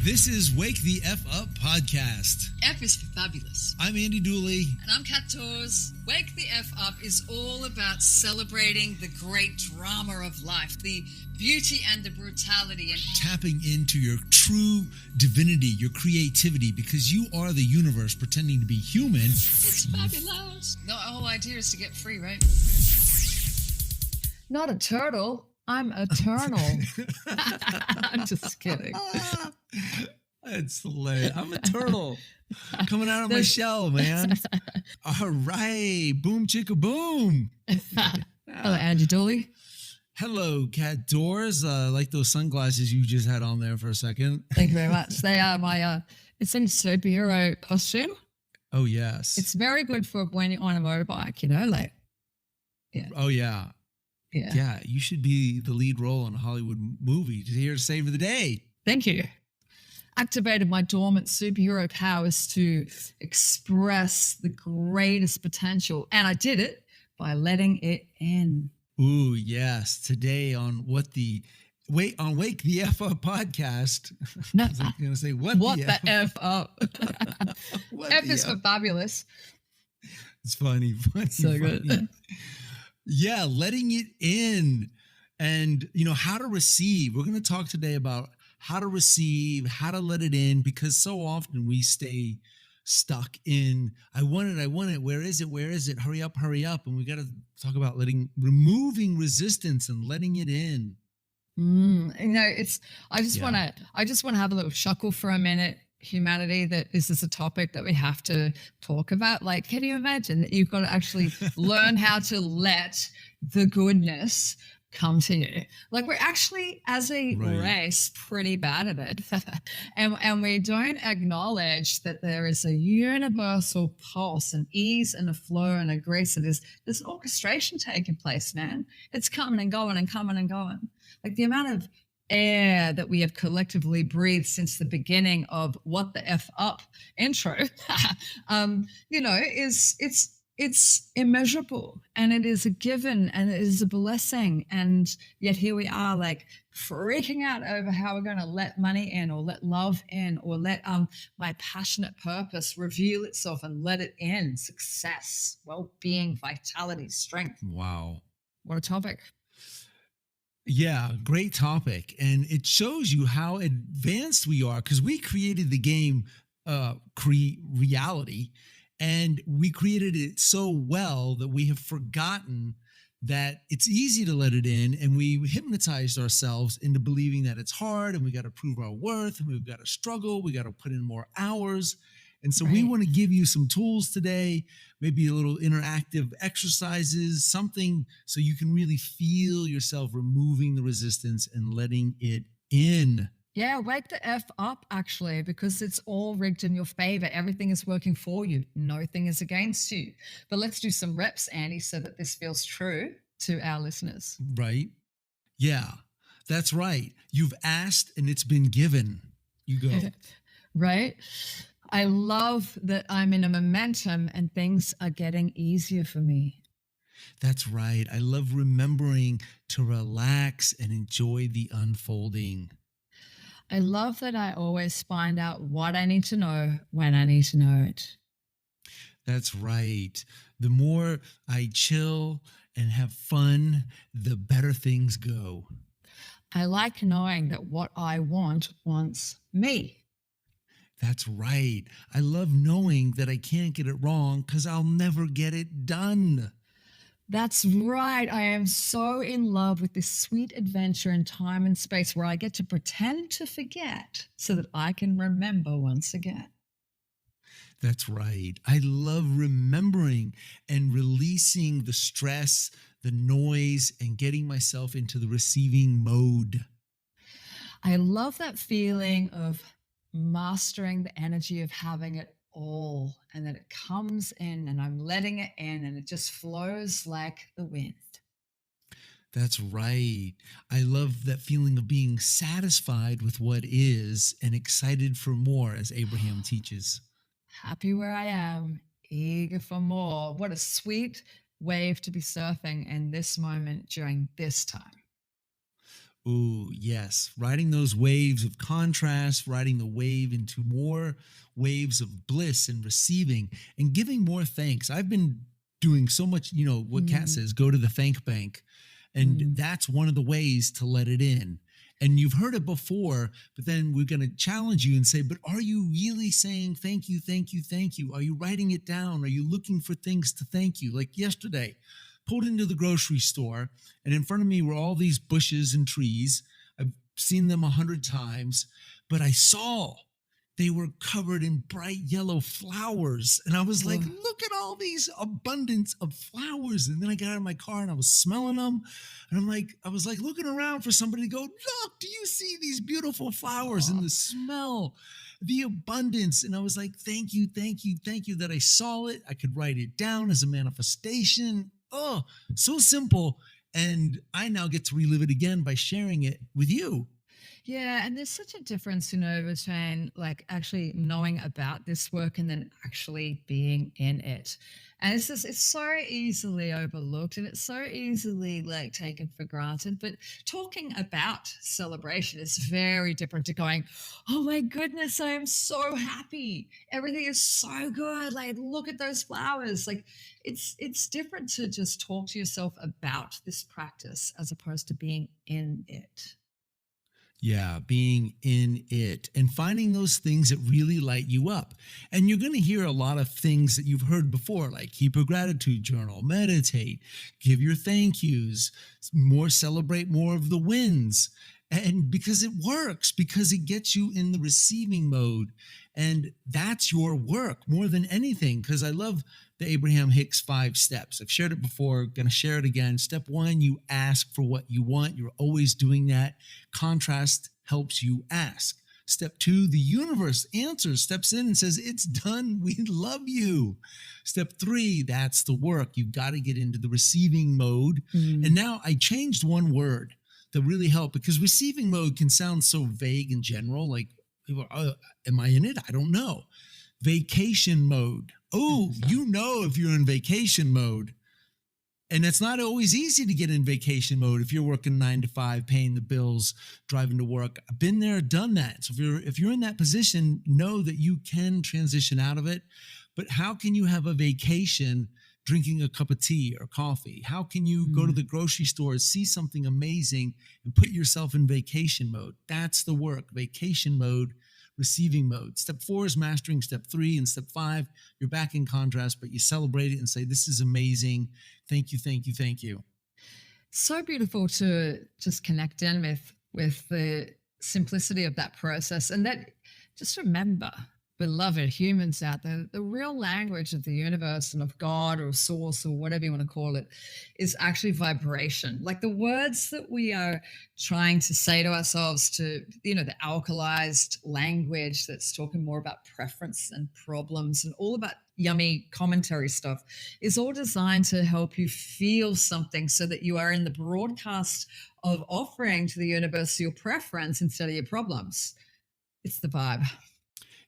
This is Wake the F Up podcast. F is for fabulous. I'm Andy Dooley. And I'm Kat Torres. Wake the F Up is all about celebrating the great drama of life, the beauty and the brutality. And tapping into your true divinity, your creativity, because you are the universe pretending to be human. It's fabulous. The whole idea is to get free, right? Not a turtle. I'm eternal. I'm just kidding. That's hilarious. I'm a turtle coming out of my shell, man. All right. Boom, chicka, boom. Hello, Andy Dooley. Hello, Kat Doors. I like those sunglasses you just had on there for a second. Thank you very much. They are my, it's in superhero costume. Oh, yes. It's very good for when you're on a motorbike, you know, like, yeah. Oh, yeah. Yeah. Yeah, you should be the lead role in a Hollywood movie. Just here to save the day. Thank you. Activated my dormant superhero powers to express the greatest potential. And I did it by letting it in. Ooh, yes. Today on Wake the F Up podcast. No, I was going to say, what the F up? What F the is for fabulous. It's funny. So good. Yeah, letting it in and, how to receive. We're going to talk today about how to receive, how to let it in, because so often we stay stuck in, I want it. Where is it? Hurry up. And we got to talk about removing resistance and letting it in. I just want to have a little chuckle for a minute. Humanity, that this is a topic that we have to talk about. Like, can you imagine that you've got to actually learn how to let the goodness come to you? Like, we're actually, as a race, pretty bad at it. and we don't acknowledge that there is a universal pulse, an ease and a flow and a grace. There's orchestration taking place, man. It's coming and going and coming and going. Like, the amount of air that we have collectively breathed since the beginning of What the F Up intro, it's immeasurable, and it is a given, and it is a blessing. And yet here we are, like, freaking out over how we're going to let money in, or let love in, or let my passionate purpose reveal itself and let it in. Success, well-being, vitality, strength. Wow. What a topic. Yeah, great topic. And it shows you how advanced we are, because we created the game reality, and we created it so well that we have forgotten that it's easy to let it in, and we hypnotized ourselves into believing that it's hard and we got to prove our worth and we've got to struggle, we got to put in more hours. And so we want to give you some tools today, maybe a little interactive exercises, something so you can really feel yourself removing the resistance and letting it in. Yeah, wake the F up, actually, because it's all rigged in your favor. Everything is working for you. Nothing is against you. But let's do some reps, Andy, so that this feels true to our listeners. Right? Yeah, that's right. You've asked and it's been given. You go. Right? I love that I'm in a momentum and things are getting easier for me. That's right. I love remembering to relax and enjoy the unfolding. I love that I always find out what I need to know when I need to know it. That's right. The more I chill and have fun, the better things go. I like knowing that what I want wants me. That's right. I love knowing that I can't get it wrong because I'll never get it done. That's right. I am so in love with this sweet adventure in time and space where I get to pretend to forget so that I can remember once again. That's right. I love remembering and releasing the stress, the noise, and getting myself into the receiving mode. I love that feeling of mastering the energy of having it all, and that it comes in and I'm letting it in and it just flows like the wind. That's right. I love that feeling of being satisfied with what is and excited for more, as Abraham teaches. Happy where I am, eager for more. What a sweet wave to be surfing in this moment during this time. Ooh, yes. Riding those waves of contrast, riding the wave into more waves of bliss and receiving and giving more thanks. I've been doing so much, what Kat Mm, says, go to the thank bank. And mm. that's one of the ways to let it in. And you've heard it before, but then we're going to challenge you and say, but are you really saying thank you, thank you, thank you? Are you writing it down? Are you looking for things to thank you? Like yesterday, pulled into the grocery store, and in front of me were all these bushes and trees. I've seen them 100 times, but I saw they were covered in bright yellow flowers. And I was like, Oh, look at all these abundance of flowers. And then I got out of my car and I was smelling them. And I was like looking around for somebody to go, look, do you see these beautiful flowers and oh, the smell, the abundance? And I was like, thank you, thank you, thank you that I saw it. I could write it down as a manifestation. Oh, so simple. And I now get to relive it again by sharing it with you. yeah, and there's such a difference, between like actually knowing about this work and then actually being in it. And it's so easily overlooked and it's so easily like taken for granted. But talking about celebration is very different to going, oh my goodness, I am so happy. Everything is so good. Like, look at those flowers. Like it's different to just talk to yourself about this practice as opposed to being in it. Yeah, being in it and finding those things that really light you up. And you're going to hear a lot of things that you've heard before, like keep a gratitude journal, meditate, give your thank yous, more celebrate more of the wins. And because it works, because it gets you in the receiving mode. And that's your work more than anything. Because I love the Abraham Hicks 5 steps. I've shared it before, going to share it again. Step 1, you ask for what you want. You're always doing that. Contrast helps you ask. Step 2, the universe answers, steps in and says, it's done. We love you. Step 3, that's the work. You've got to get into the receiving mode. And Mm. now I changed one word that really helped because receiving mode can sound so vague in general. Like, people are, am I in it? I don't know. Vacation mode. Oh, if you're in vacation mode. And it's not always easy to get in vacation mode if you're working 9 to 5, paying the bills, driving to work. I've been there, done that. So if you're in that position, know that you can transition out of it. But how can you have a vacation drinking a cup of tea or coffee? How can you go to Mm. the grocery store, see something amazing, and put yourself in vacation mode? That's the work. Vacation mode, receiving mode. Step 4 is mastering. Step 3 and step 5, you're back in contrast, but you celebrate it and say, this is amazing. Thank you, thank you, thank you. So beautiful to just connect in with the simplicity of that process and that just remember, beloved humans out there, the real language of the universe and of God or source or whatever you want to call it is actually vibration. Like the words that we are trying to say to ourselves, to the alkalized language that's talking more about preference and problems and all about yummy commentary stuff, is all designed to help you feel something so that you are in the broadcast of offering to the universe your preference instead of your problems. It's the vibe.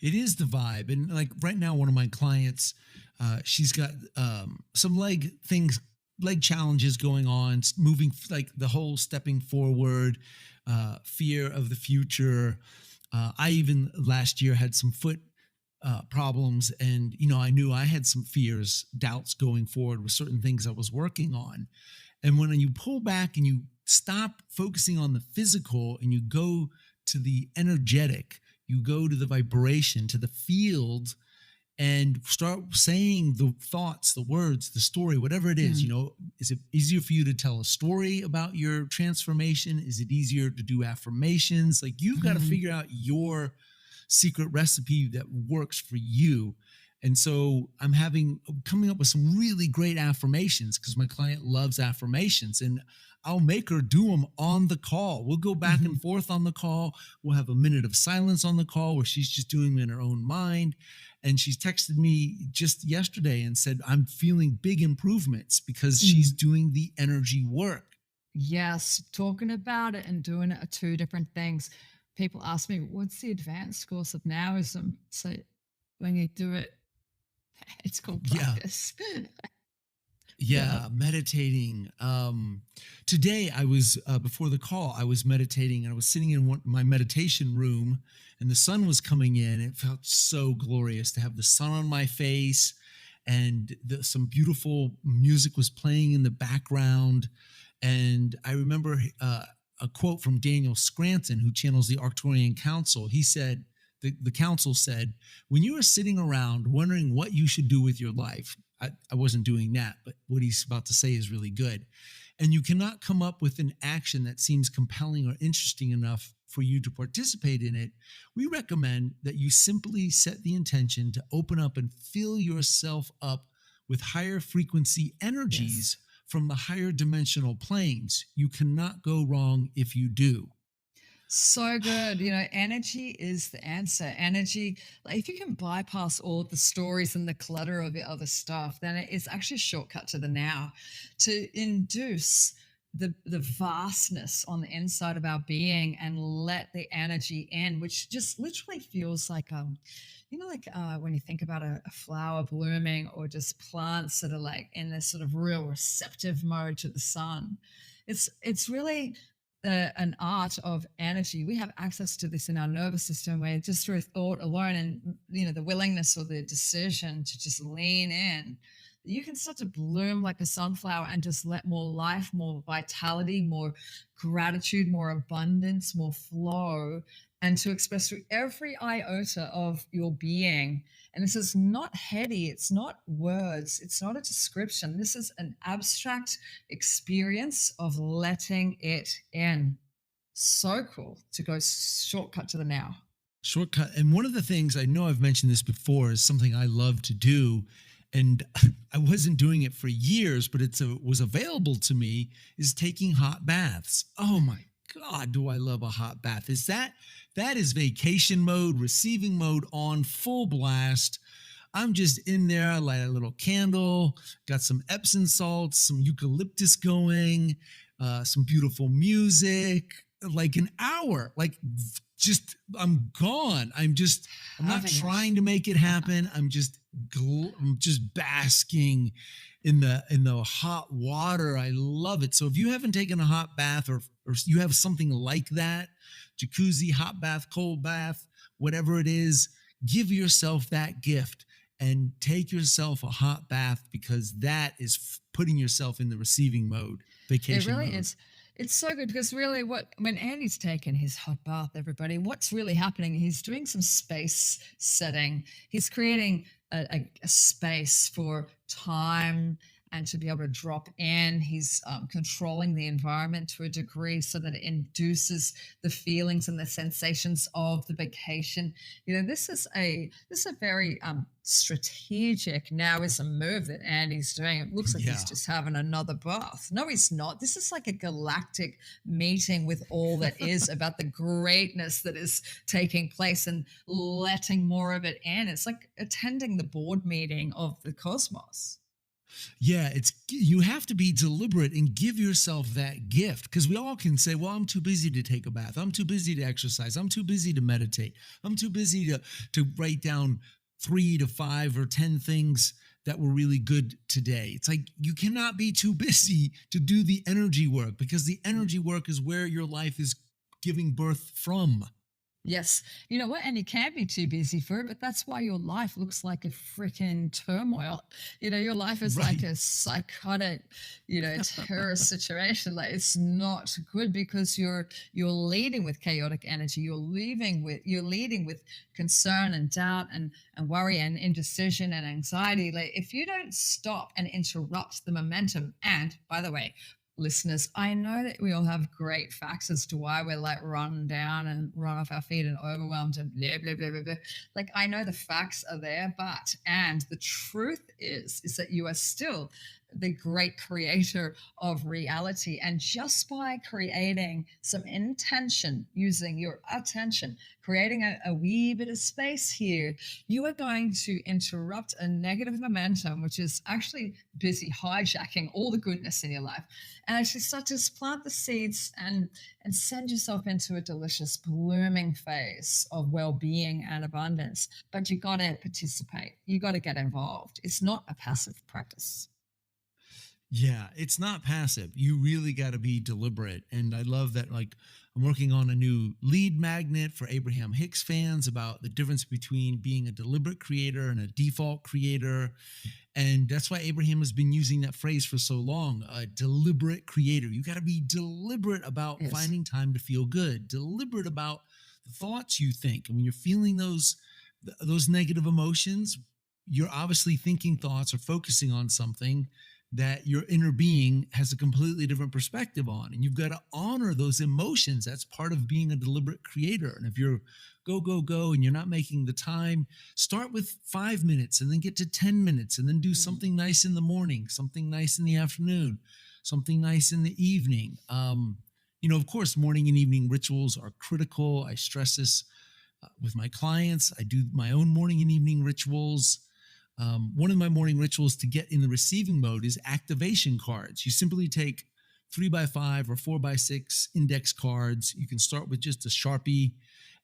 It is the vibe. And like right now, one of my clients, she's got some leg challenges going on, moving, like the whole stepping forward, fear of the future. I even last year had some foot problems, and I knew I had some fears, doubts going forward with certain things I was working on. And when you pull back and you stop focusing on the physical and you go to the energetic, you go to the vibration, to the field, and start saying the thoughts, the words, the story, whatever it is. Mm. Is it easier for you to tell a story about your transformation? Is it easier to do affirmations? Like, you've got to Mm. figure out your secret recipe that works for you. And so I'm coming up with some really great affirmations because my client loves affirmations, and I'll make her do them on the call. We'll go back Mhm. and forth on the call. We'll have a minute of silence on the call where she's just doing them in her own mind. And she's texted me just yesterday and said, I'm feeling big improvements because she's Mm. doing the energy work. Yes, talking about it and doing it are two different things. People ask me, what's the advanced course of Nowism? So when you do it, it's called Yeah. practice. Yeah. Yeah, meditating. Today I was before the call, I was meditating and I was sitting in my meditation room and the sun was coming in. It felt so glorious to have the sun on my face and some beautiful music was playing in the background. And I remember a quote from Daniel Scranton, who channels the Arcturian Council. He said, the council said, when you are sitting around wondering what you should do with your life, I wasn't doing that, but what he's about to say is really good. And you cannot come up with an action that seems compelling or interesting enough for you to participate in it. We recommend that you simply set the intention to open up and fill yourself up with higher frequency energies Yes. from the higher dimensional planes. You cannot go wrong if you do. So good. You know, energy is the answer. Energy, like if you can bypass all of the stories and the clutter of the other stuff, then it's actually a shortcut to the now to induce the vastness on the inside of our being and let the energy in, which just literally feels like like when you think about a flower blooming or just plants that are like in this sort of real receptive mode to the sun. It's really an art of energy. We have access to this in our nervous system where just through thought alone and the willingness or the decision to just lean in, you can start to bloom like a sunflower and just let more life, more vitality, more gratitude, more abundance, more flow, and to express through every iota of your being. And this is not heady, it's not words, it's not a description. This is an abstract experience of letting it in. So cool to go shortcut to the now. Shortcut. And one of the things I know I've mentioned this before is something I love to do. And I wasn't doing it for years, but was available to me is taking hot baths. Oh my God, do I love a hot bath. That is vacation mode, receiving mode on full blast. I'm just in there. I light a little candle, got some Epsom salts, some eucalyptus going, some beautiful music, like an hour, like just I'm gone. I'm not Having trying to make it happen. I'm just basking in the hot water. I love it. So if you haven't taken a hot bath or you have something like that, jacuzzi, hot bath, cold bath, whatever it is, give yourself that gift and take yourself a hot bath because that is putting yourself in the receiving mode, It vacation really mode. is. It's so good because really when Andy's taken his hot bath, everybody, what's really happening? He's doing some space setting. He's creating a space for time and to be able to drop in. He's controlling the environment to a degree so that it induces the feelings and the sensations of the vacation. This is a very strategic now is a move that Andy's doing. It looks like Yeah. he's just having another bath. No, he's not. This is like a galactic meeting with all that is about the greatness that is taking place and letting more of it in. It's like attending the board meeting of the cosmos. Yeah, you have to be deliberate and give yourself that gift because we all can say, well, I'm too busy to take a bath. I'm too busy to exercise. I'm too busy to meditate. I'm too busy to write down 3 to 5 or 10 things that were really good today. It's like you cannot be too busy to do the energy work because the energy work is where your life is giving birth from. Yes. You know what? And you can't be too busy for it, but that's why your life looks like a freaking turmoil. Your life is like Right. a psychotic, terrorist situation. Like it's not good because you're leading with chaotic energy. You're leading with concern and doubt and worry and indecision and anxiety. Like if you don't stop and interrupt the momentum, and by the way, listeners, I know that we all have great facts as to why we're like run down and run off our feet and overwhelmed and blah, blah, blah, blah, blah. Like I know the facts are there, and the truth is that you are still the great creator of reality. And just by creating some intention, using your attention, creating a wee bit of space here, you are going to interrupt a negative momentum, which is actually busy hijacking all the goodness in your life, and actually start to plant the seeds and send yourself into a delicious blooming phase of well-being and abundance. But you got to participate. You got to get involved. It's not a passive practice. Yeah, it's not passive. You really got to be deliberate. And I love that, like, I'm working on a new lead magnet for Abraham Hicks fans about the difference between being a deliberate creator and a default creator. And that's why Abraham has been using that phrase for so long, a deliberate creator. You got to be deliberate about Yes. finding time to feel good, deliberate about the thoughts you think. And when you're feeling those negative emotions, you're obviously thinking thoughts or focusing on something that your inner being has a completely different perspective on. And you've got to honor those emotions. That's part of being a deliberate creator. And if you're go, go, go, and you're not making the time, start with 5 minutes and then get to 10 minutes and then do Mm. something nice in the morning, something nice in the afternoon, something nice in the evening. Of course, morning and evening rituals are critical. I stress this with my clients. I do my own morning and evening rituals. One of my morning rituals to get in the receiving mode is activation cards. You simply take 3x5 or 4x6 index cards. You can start with just a Sharpie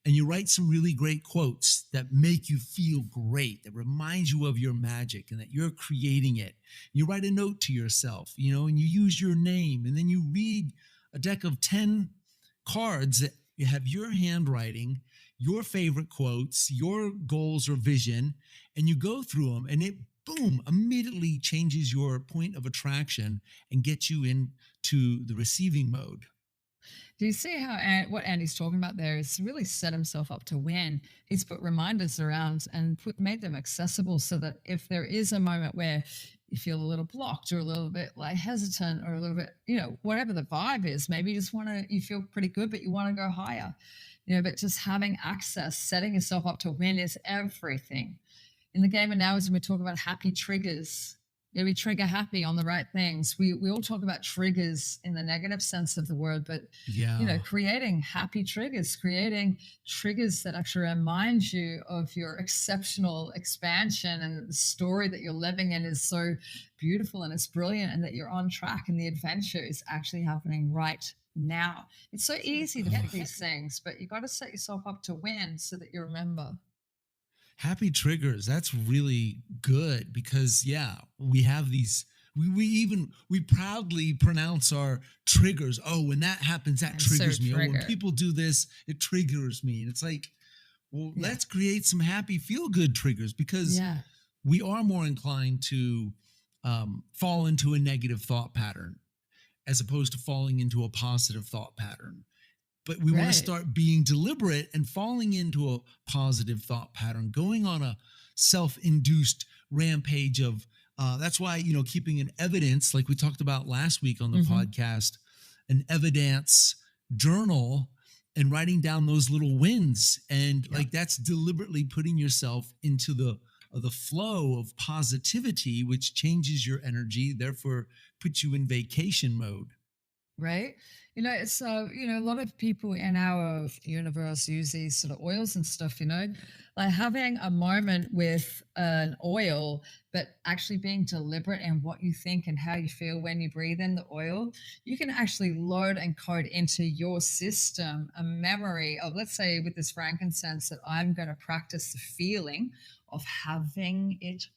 and you write some really great quotes that make you feel great, that remind you of your magic and that you're creating it. You write a note to yourself, and you use your name, and then you read a deck of 10 cards that you have your handwriting, your favorite quotes, your goals or vision, and you go through them, and it, boom, immediately changes your point of attraction and gets you into the receiving mode. Do you see how what Andy's talking about there is really set himself up to win? He's put reminders around and made them accessible so that if there is a moment where you feel a little blocked or a little bit like hesitant or a little bit, whatever the vibe is, maybe you just you feel pretty good, but you want to go higher, but just having access, setting yourself up to win is everything. In the game analogy, we talk about happy triggers. We trigger happy on the right things. We all talk about triggers in the negative sense of the word, but Yeah. creating happy triggers, creating triggers that actually remind you of your exceptional expansion and the story that you're living in is so beautiful and it's brilliant and that you're on track and the adventure is actually happening right now. It's so easy to get these things, but you got to set yourself up to win so that you remember. Happy triggers. That's really good because we have these we proudly pronounce our triggers. Oh, when that happens, that And so triggers me. Oh, when trigger. people do this, it triggers me. And it's like, well, Yeah. let's create some happy, feel good triggers because Yeah. we are more inclined to fall into a negative thought pattern as opposed to falling into a positive thought pattern. But we want to Right. start being deliberate and falling into a positive thought pattern, going on a self-induced rampage of that's why, keeping an evidence, like we talked about last week on the Mhm. podcast, an evidence journal and writing down those little wins. And Yeah. like that's deliberately putting yourself into the flow of positivity, which changes your energy, therefore puts you in vacation mode. Right. It's a lot of people in our universe use these sort of oils and stuff, like having a moment with an oil, but actually being deliberate in what you think and how you feel when you breathe in the oil. You can actually load and code into your system a memory of, let's say, with this frankincense, that I'm going to practice the feeling of having it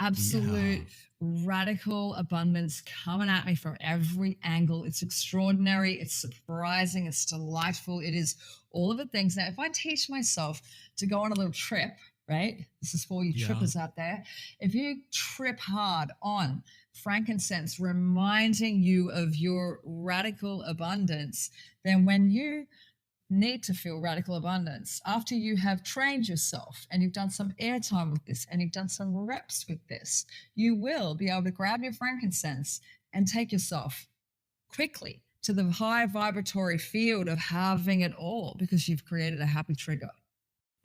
Yeah. absolute radical abundance coming at me from every angle. It's extraordinary. It's surprising. It's delightful. It is all of the things. Now, if I teach myself to go on a little trip, right? This is for you Yeah. trippers out there. If you trip hard on frankincense, reminding you of your radical abundance, then when you need to feel radical abundance after you have trained yourself and you've done some airtime with this and you've done some reps with this, you will be able to grab your frankincense and take yourself quickly to the high vibratory field of having it all because you've created a happy trigger.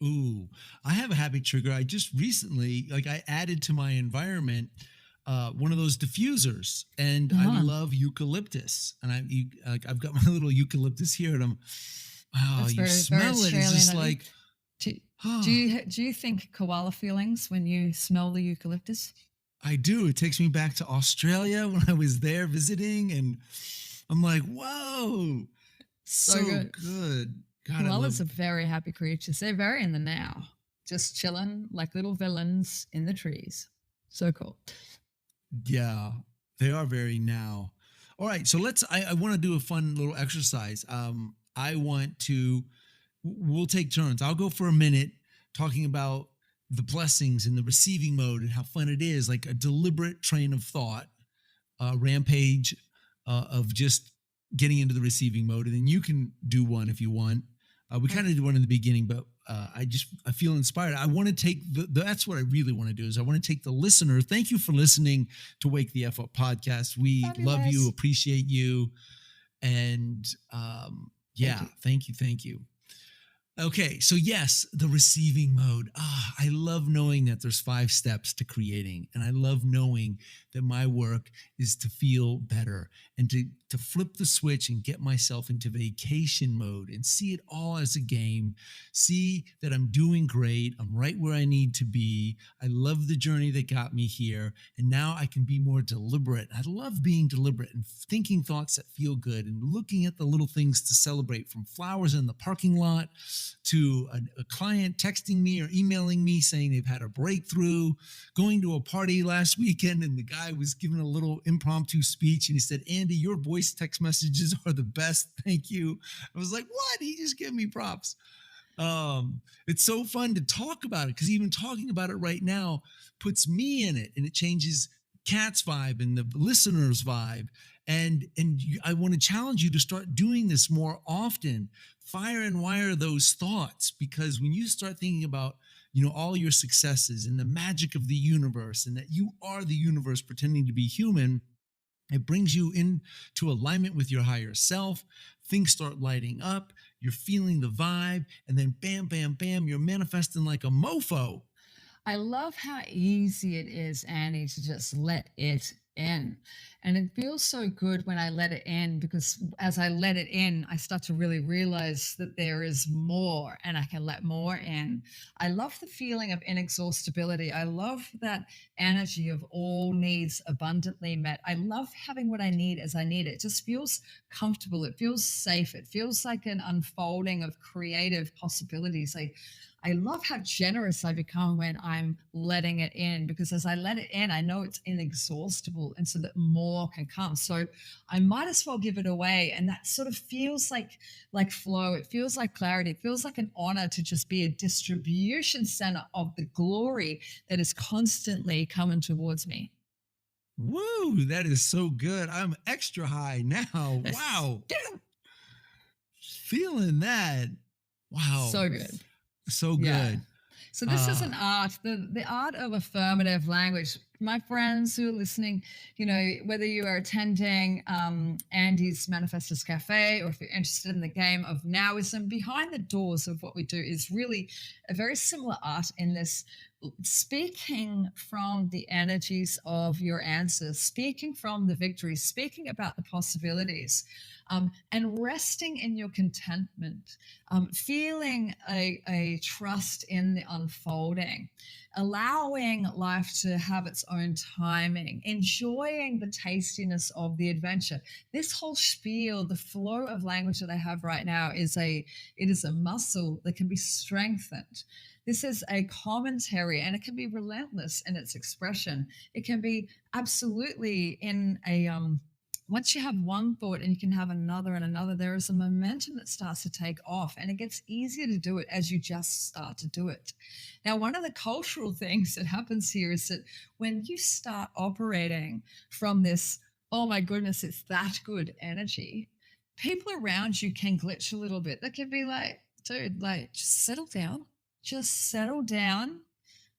Ooh, I have a happy trigger. I just recently, like, I added to my environment one of those diffusers, and I Uh-huh. love eucalyptus. And I've got my little eucalyptus here, and That's you very, very smell it. It's Australian just of you. like, Do, do ah, you think koala feelings when you smell the eucalyptus? I do. It takes me back to Australia when I was there visiting, and I'm like, whoa, So so good. good. God, I Koalas love. are very happy creatures. They're very in the now, just chilling like little villains in the trees. So cool. Yeah. They are very now. All right. So I want to do a fun little exercise. I want to, we'll take turns. I'll go for a minute talking about the blessings and the receiving mode and how fun it is, like a deliberate train of thought, rampage of just getting into the receiving mode. And then you can do one if you want. We kind of did one in the beginning, but I feel inspired. I want to take that's what I really want to do is I want to take the listener. Thank you for listening to Wake the F Up podcast. We love you, appreciate you. And yeah, thank you. Okay, so yes, the receiving mode. I love knowing that there's 5 steps to creating. And I love knowing that my work is to feel better and to flip the switch and get myself into vacation mode and see it all as a game. See that I'm doing great. I'm right where I need to be. I love the journey that got me here. And now I can be more deliberate. I love being deliberate and thinking thoughts that feel good and looking at the little things to celebrate, from flowers in the parking lot to a client texting me or emailing me saying they've had a breakthrough, going to a party last weekend and the guy was giving a little impromptu speech and he said, Andy, your voice text messages are the best. Thank you. I was like, what? He just gave me props. It's so fun to talk about it because even talking about it right now puts me in it and it changes Kat's vibe and the listener's vibe. And I want to challenge you to start doing this more often. Fire and wire those thoughts, because when you start thinking about, all your successes and the magic of the universe and that you are the universe pretending to be human, it brings you into alignment with your higher self. Things start lighting up. You're feeling the vibe. And then bam, bam, bam, you're manifesting like a mofo. I love how easy it is, Annie, to just let it in. And it feels so good when I let it in, because as I let it in, I start to really realize that there is more and I can let more in. I love the feeling of inexhaustibility. I love that energy of all needs abundantly met. I love having what I need as I need it. It just feels comfortable. It feels safe. It feels like an unfolding of creative possibilities. I love how generous I become when I'm letting it in, because as I let it in, I know it's inexhaustible and so that more can come. So I might as well give it away. And that sort of feels like flow. It feels like clarity. It feels like an honor to just be a distribution center of the glory that is constantly coming towards me. Woo, that is so good. I'm extra high now. Wow. Feeling that. Wow. So good. So good. Yeah. So this is an art, the art of affirmative language. My friends who are listening, whether you are attending Andy's Manifestors Cafe or if you're interested in the game of Nowism, behind the doors of what we do is really a very similar art in this, speaking from the energies of your answers, speaking from the victories, speaking about the possibilities. And resting in your contentment, feeling a trust in the unfolding, allowing life to have its own timing, enjoying the tastiness of the adventure. This whole spiel, the flow of language that I have right now it is a muscle that can be strengthened. This is a commentary and it can be relentless in its expression. It can be absolutely in a once you have one thought and you can have another and another, there is a momentum that starts to take off, and it gets easier to do it as you just start to do it. Now, one of the cultural things that happens here is that when you start operating from this, oh my goodness, it's that good energy, people around you can glitch a little bit. They can be like, dude, just settle down. Just settle down.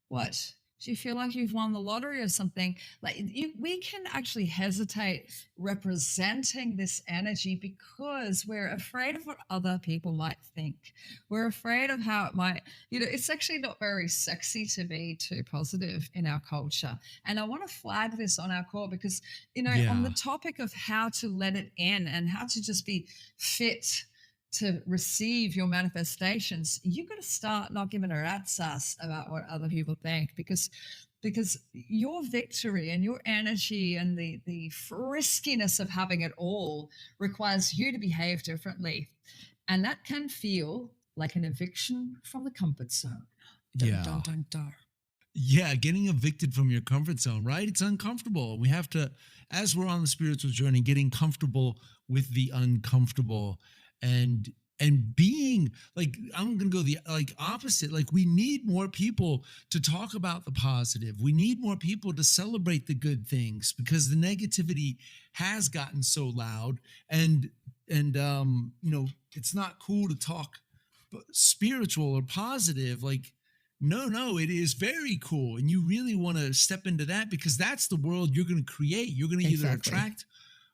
What? Do you feel like you've won the lottery or something? We can actually hesitate representing this energy because we're afraid of what other people might think. We're afraid of how it might, it's actually not very sexy to be too positive in our culture. And I want to flag this on our call because, on the topic of how to let it in and how to just be fit to receive your manifestations, you got to start not giving a rat's ass about what other people think, because your victory and your energy and the friskiness of having it all requires you to behave differently, and that can feel like an eviction from the comfort zone. Dun, Yeah. dun, dun, dun. Yeah, getting evicted from your comfort zone, right? It's uncomfortable. We have to, as we're on the spiritual journey, getting comfortable with the uncomfortable and being like, I'm gonna go the like opposite. Like we need more people to talk about the positive. We need more people to celebrate the good things because the negativity has gotten so loud and it's not cool to talk spiritual or positive. Like no, it is very cool. And you really want to step into that because that's the world you're going to create. You're going to either Exactly. attract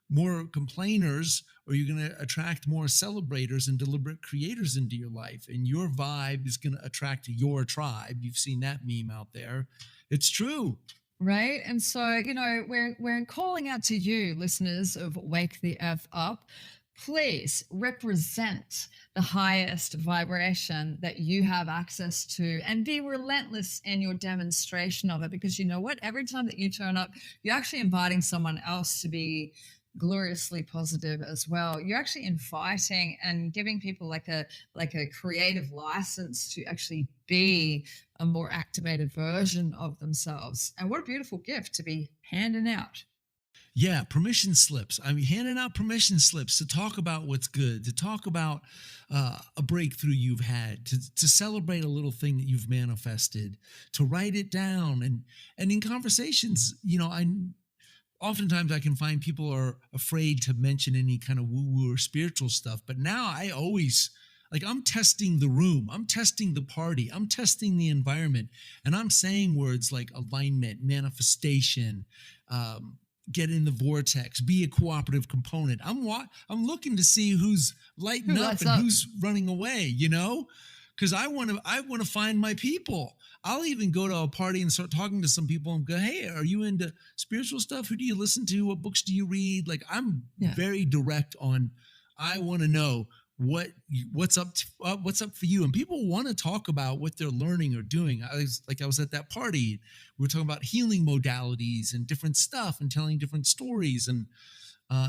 more complainers or you're going to attract more celebrators and deliberate creators into your life. And your vibe is going to attract your tribe. You've seen that meme out there. It's true. Right. And so, we're calling out to you, listeners of Wake the Earth Up. Please represent the highest vibration that you have access to and be relentless in your demonstration of it. Because you know what? Every time that you turn up, you're actually inviting someone else to be gloriously positive as well. You're actually inviting and giving people like a creative license to actually be a more activated version of themselves. And what a beautiful gift to be handing out. Yeah, permission slips. I mean, handing out permission slips to talk about what's good, to talk about a breakthrough you've had, to celebrate a little thing that you've manifested, to write it down, and in conversations, I oftentimes I can find people are afraid to mention any kind of woo-woo or spiritual stuff, but now I always like I'm testing the room, I'm testing the party, I'm testing the environment, and I'm saying words like alignment, manifestation, get in the vortex, be a cooperative component. I'm looking to see who's lighting Who up lights and up? who's running away, because I want to find my people. I'll even go to a party and start talking to some people and go, "Hey, are you into spiritual stuff? Who do you listen to? What books do you read?" Like I'm Yeah. very direct on. I want to know what's up for you, and people want to talk about what they're learning or doing. I was at that party. We were talking about healing modalities and different stuff and telling different stories and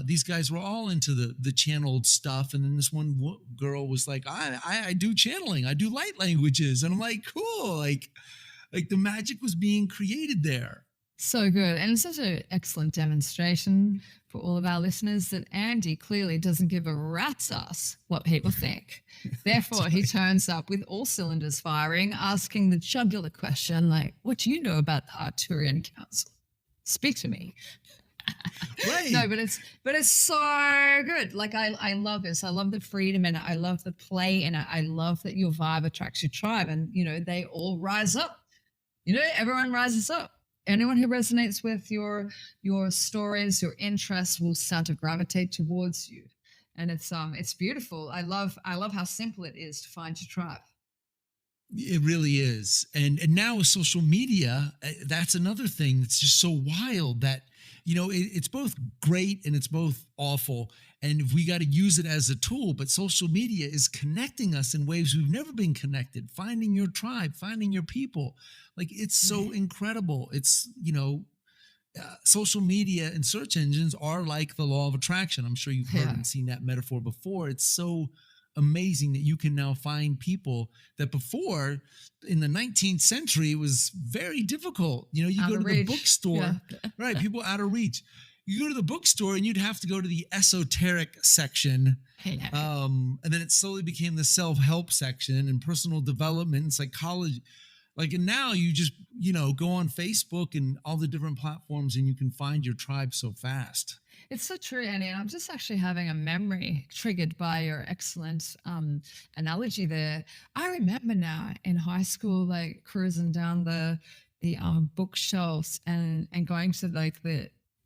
these guys were all into the channeled stuff, and then this one girl was like, I do channeling, I do light languages, and I'm like, cool, like the magic was being created there. So good. And it's such an excellent demonstration for all of our listeners that Andy clearly doesn't give a rat's ass what people think. Therefore, he turns up with all cylinders firing, asking the jugular question like, what do you know about the Arturian Council? Speak to me. Right. No, but it's so good. Like I love this. I love the freedom in it. I love the play in it. I love that your vibe attracts your tribe and they all rise up. Everyone rises up. Anyone who resonates with your stories, your interests will start to gravitate towards you. And it's beautiful. I love how simple it is to find your tribe. It really is. And now with social media, that's another thing that's just so wild that, it's both great and it's both awful. And we got to use it as a tool, but social media is connecting us in ways we've never been connected, finding your tribe, finding your people. Like it's so incredible. It's, social media and search engines are like the law of attraction. I'm sure you've heard Yeah. and seen that metaphor before. It's so amazing that you can now find people that before in the 19th century was very difficult. You Out go of to the reach. bookstore, Yeah. right? People out of reach. You go to the bookstore and you'd have to go to the esoteric section. Yeah. And then it slowly became the self-help section and personal development and psychology. And now you just, go on Facebook and all the different platforms and you can find your tribe so fast. It's so true, Annie. And I'm just actually having a memory triggered by your excellent analogy there. I remember now in high school, like cruising down the bookshelves and going to like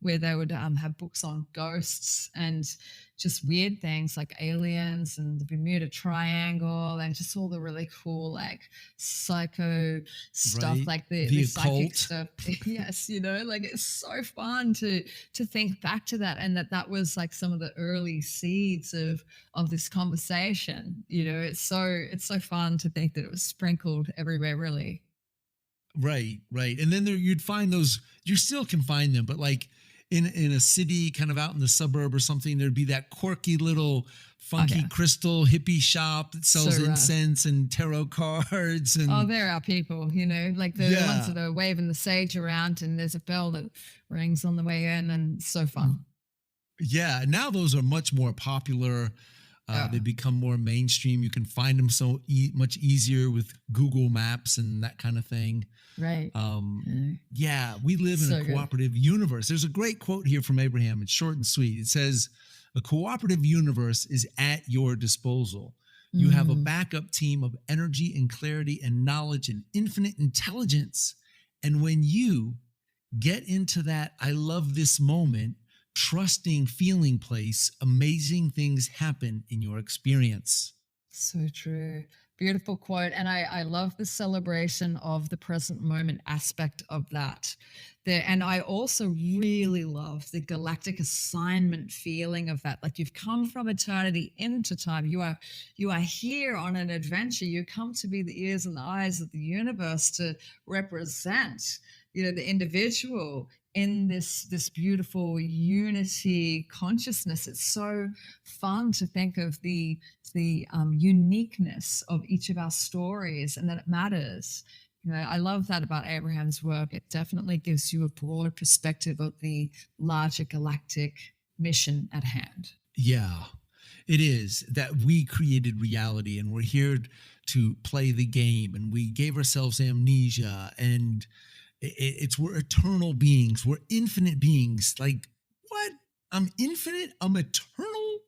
where they would have books on ghosts and just weird things like aliens and the Bermuda Triangle and just all the really cool like psycho stuff, Right. like the The psychic occult. stuff. Yes, like it's so fun to think back to that and that was like some of the early seeds of this conversation. It's so fun to think that it was sprinkled everywhere, really. Right. And then you'd find those, you still can find them, but in a city, kind of out in the suburb or something, there'd be that quirky little Oh, funky yeah. crystal hippie shop that sells So, incense and tarot cards oh, and there are people, like the ones yeah. that are waving the sage around, and there's a bell that rings on the way in, and so fun. Yeah, now those are much more popular. They Yeah. become more mainstream. You can find them much easier with Google Maps and that kind of thing. Right. Um, Yeah. yeah, we live in a So good. cooperative universe. There's a great quote here from Abraham. It's short and sweet. It says, "A cooperative universe is at your disposal. You have a Mm, backup team of energy and clarity and knowledge and infinite intelligence. And when you get into that, I love this moment, trusting feeling place, amazing things happen in your experience." so true. Beautiful quote. And I love the celebration of the present moment aspect of that. And I also really love the galactic assignment feeling of that. Like you've come from eternity into time. You are here on an adventure. You come to be the ears and the eyes of the universe to represent, the individual in this beautiful unity consciousness. It's so fun to think of the uniqueness of each of our stories, and that it matters. I love that about Abraham's work. It definitely gives you a broad perspective of the larger galactic mission at hand. Yeah, it is that we created reality and we're here to play the game and we gave ourselves amnesia and it's we're eternal beings, we're infinite beings. Like, what? I'm infinite? I'm eternal?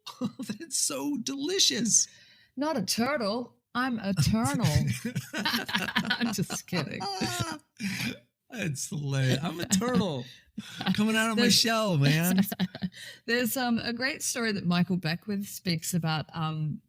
That's so delicious. Not a turtle. I'm eternal. I'm just kidding. That's hilarious. I'm a turtle coming out of my There's shell, man. there's a great story that Michael Beckwith speaks about,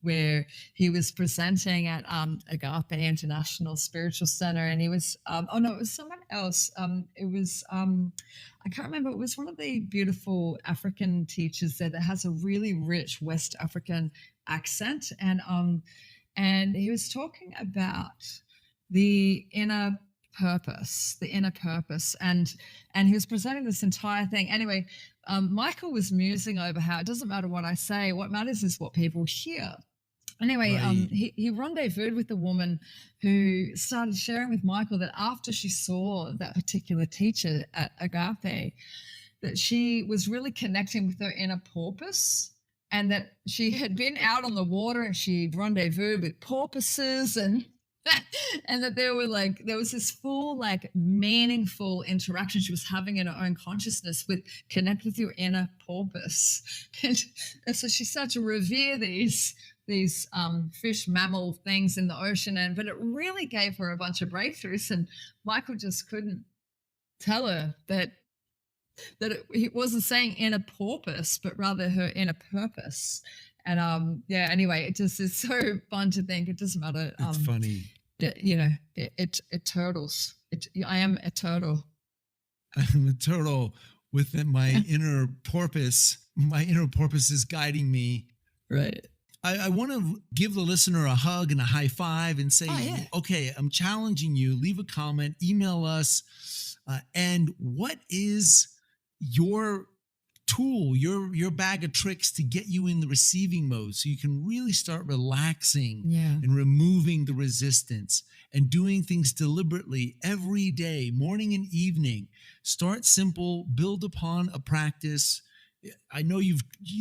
where he was presenting at Agape International Spiritual Center, and he was oh no, it was someone else. It was I can't remember. It was one of the beautiful African teachers there that has a really rich West African accent, and he was talking about the inner purpose, and he was presenting this entire thing. Anyway, Michael was musing over how it doesn't matter what I say, what matters is what people hear. Anyway, Right. he rendezvoused with a woman who started sharing with Michael that after she saw that particular teacher at Agape, that she was really connecting with her inner porpoise, and that she had been out on the water and she rendezvoused with porpoises, and that there was this full, like, meaningful interaction she was having in her own consciousness with connect with your inner porpoise. And so she started to revere these fish mammal things in the ocean, but it really gave her a bunch of breakthroughs, and Michael just couldn't tell her that he wasn't saying inner porpoise, but rather her inner purpose. And yeah, anyway, it just is so fun to think it doesn't matter. It's funny. It turtles. I am a turtle. I'm a turtle within my inner porpoise. My inner porpoise is guiding me. Right. I want to give the listener a hug and a high five and say, Oh, yeah. okay, I'm challenging you. Leave a comment, email us. And what is your tool, your bag of tricks to get you in the receiving mode so you can really start relaxing Yeah. and removing the resistance and doing things deliberately every day, morning and evening. Start simple, build upon a practice. I know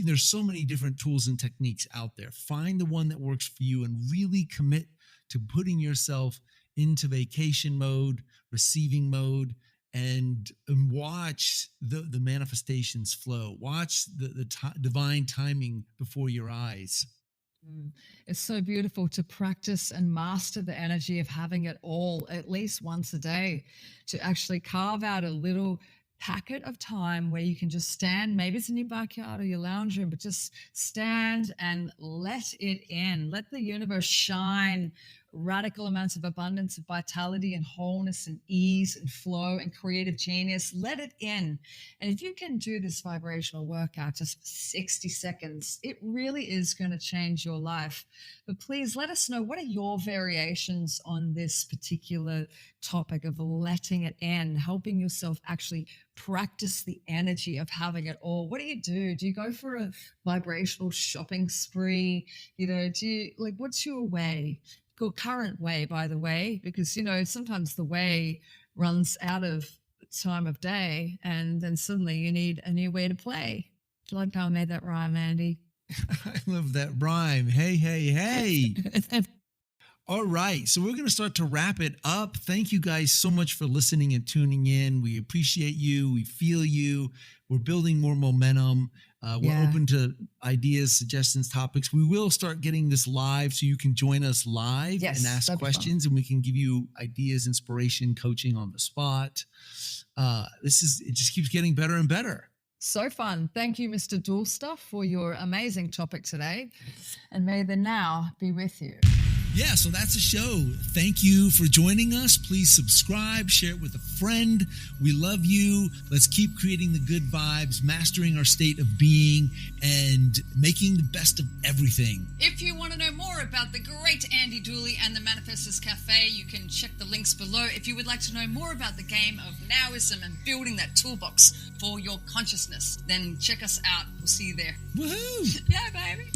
there's so many different tools and techniques out there. Find the one that works for you and really commit to putting yourself into vacation mode, receiving mode, and watch the manifestations flow. Watch the divine timing before your eyes. It's so beautiful to practice and master the energy of having it all at least once a day, to actually carve out a little packet of time where you can just stand, maybe it's in your backyard or your lounge room, but just stand and let it in. Let the universe shine radical amounts of abundance, of vitality and wholeness and ease and flow and creative genius. Let it in. And if you can do this vibrational workout just for 60 seconds, it really is going to change your life. But please let us know, what are your variations on this particular topic of letting it in, helping yourself actually practice the energy of having it all? What do you do? Do you go for a vibrational shopping spree? Do you what's your way? Your current way, by the way, because, sometimes the way runs out of time of day and then suddenly you need a new way to play. Do you like how I made that rhyme, Andy? I love that rhyme. Hey, hey, hey. All right. So we're going to start to wrap it up. Thank you guys so much for listening and tuning in. We appreciate you. We feel you. We're building more momentum. We're open to ideas, suggestions, topics. We will start getting this live so you can join us live and ask questions, and we can give you ideas, inspiration, coaching on the spot. It just keeps getting better and better. So fun. Thank you, Mr. Dooley, for your amazing topic today. And may the now be with you. Yeah, so that's the show. Thank you for joining us. Please subscribe, share it with a friend. We love you. Let's keep creating the good vibes, mastering our state of being, and making the best of everything. If you want to know more about the great Andy Dooley and the Manifestors Cafe, you can check the links below. If you would like to know more about the game of Nowism and building that toolbox for your consciousness, then check us out. We'll see you there. Woohoo! Yeah, baby.